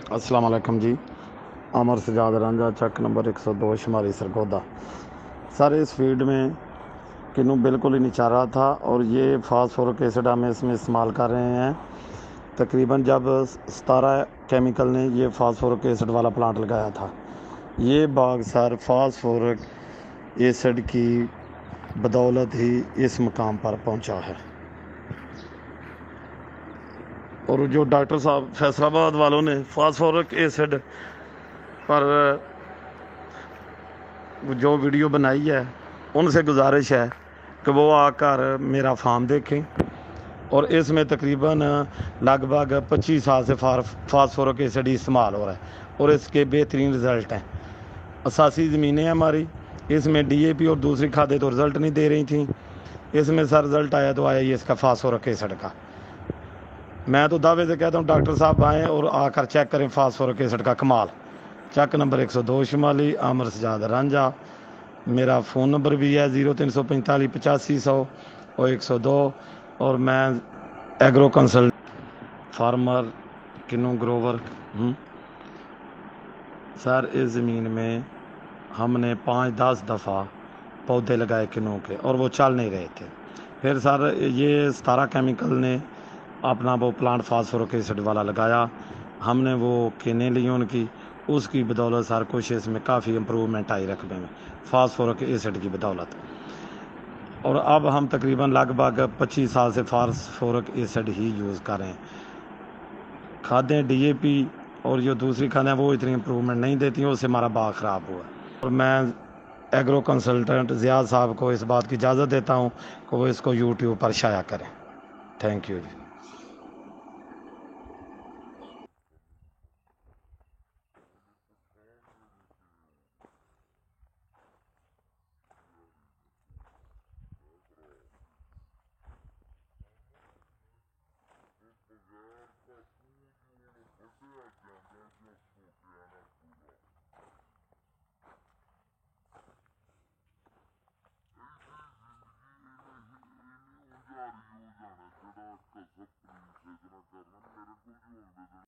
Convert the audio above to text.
अस्सलाम वालेकुम जी। अमर सजाद रांझा चक number 102 शुमारी Sargodha. Sir इस फीड में किन्नू बिल्कुल ही नहीं चाह रहा था और ये फास्फोरिक एसिड हम इसमें इस्तेमाल कर रहे हैं। तकरीबन जब 17 केमिकल ने ये फास्फोरिक एसिड वाला प्लांट लगाया था, ये बाग सर फास्फोरिक एसिड की बदौलत ही इस मुकाम पर पहुंचा है। और जो डॉक्टर साहब फैसलाबाद वालों ने फास्फोरिक एसिड पर जो वीडियो बनाई है, उनसे गुजारिश है कि वो आकर मेरा फार्म देखें। और इसमें तकरीबन लगभग 25 साल से फास्फोरिक एसिड इस्तेमाल हो रहा है और इसके बेहतरीन रिज़ल्ट हैं। असासी ज़मीनें हैं हमारी, इसमें डीएपी और दूसरी खादें तो रिज़ल्ट नहीं दे रही थी। इसमें सर रिज़ल्ट आया तो आया ये इसका फास्फोरिक एसिड का। मैं तो दावे से कहता हूँ डॉक्टर साहब आएँ और आकर चेक करें फास्फोरिक एसिड का कमाल। चक नंबर 102 शुमाली, आमर सजाद रांझा। मेरा फ़ोन नंबर भी है 0345 8500 और 102। और मैं एग्रो कंसल्ट फार्मर किन्नू ग्रोवर। सर इस ज़मीन में हमने 5-10 दफ़ा पौधे लगाए किन्नू के और वो चल नहीं रहे थे। फिर सर ये 17 केमिकल ने अपना वो प्लांट फास्फोरिक एसिड वाला लगाया, हमने वो किने ली उनकी, उसकी बदौलत सर कुछ इसमें काफ़ी इम्प्रूवमेंट आई रकबे में फास्फोरिक एसिड की बदौलत। और अब हम तकरीबन लगभग 25 साल से फास्फोरिक एसिड ही यूज़ कर रहे हैं। खादें डीएपी और जो दूसरी खादें वो इतनी इम्प्रूवमेंट नहीं देती हैं, उससे हमारा बाग ख़राब हुआ। और मैं एग्रो कंसल्टेंट ज़ियाद साहब को इस बात की इजाज़त देता हूँ कि वो इसको यूट्यूब पर शाया करें। Thank you ji.